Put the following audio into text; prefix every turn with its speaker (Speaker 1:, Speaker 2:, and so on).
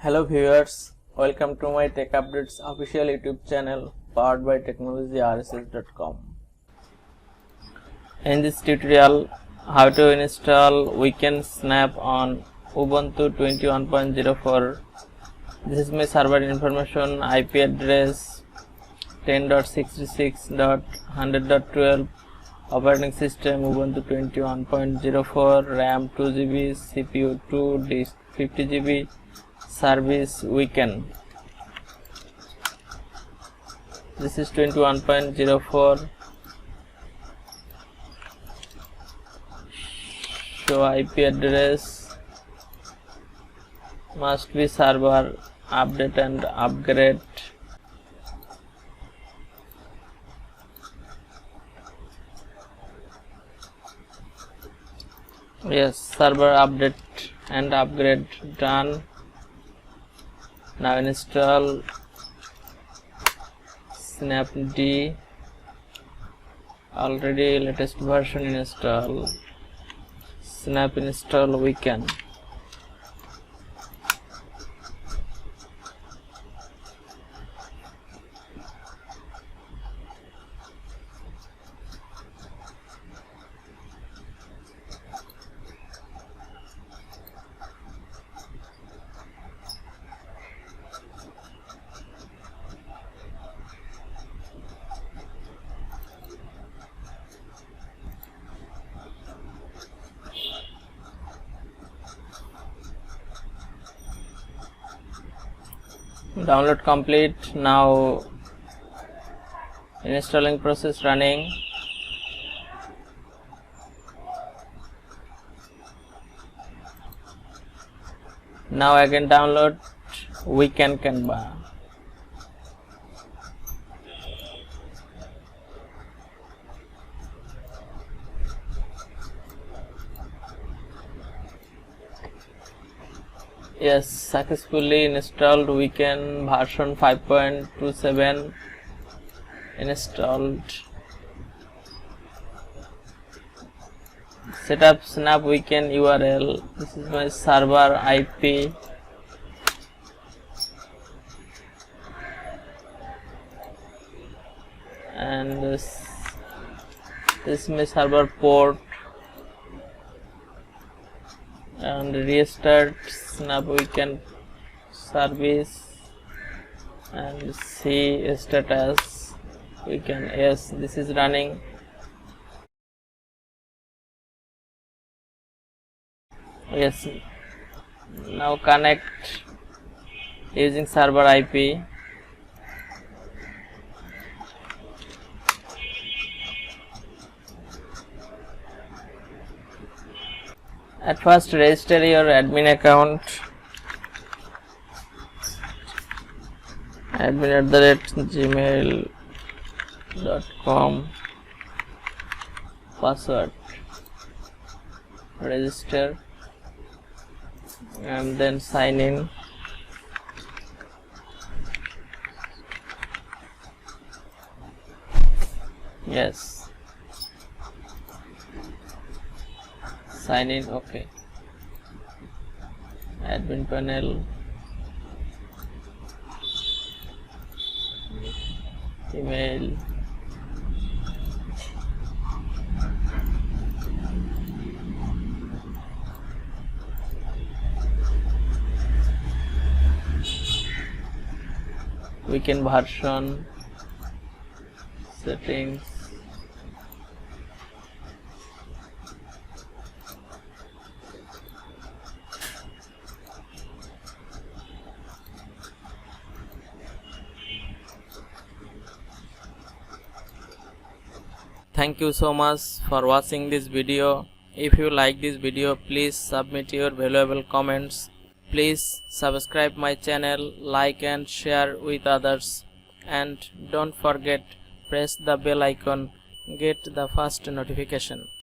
Speaker 1: Hello viewers, welcome to my Tech Updates official YouTube channel powered by technologyrss.com. In this tutorial, how to install Wekan Snap on Ubuntu 21.04. This is my server information, IP address 10.66.100.12, operating system Ubuntu 21.04, RAM 2GB, CPU 2, disk 50GB, service Wekan. This is 21.04. Show IP address, must be server update and upgrade. Yes, server update and upgrade done. Now install snapd, already latest version install. Snap install Wekan. Download complete. Now installing process running. Now I can download Wekan Canva. Yes, successfully installed Wekan version 5.27 installed. Setup Snap Wekan URL. This is my server IP. And this is my server port. And restart Snap Wekan service and see status Wekan. Yes, this is running. Yes, now connect using server IP. At first register your admin account, admin@gmail.com, password, register and then sign in. Yes, sign in. Okay, admin panel, email, Wekan version, settings, Thank you so much for watching this video. If you like this video, please submit your valuable comments. Please subscribe my channel, like and share with others, and don't forget press the bell icon, get the first notification.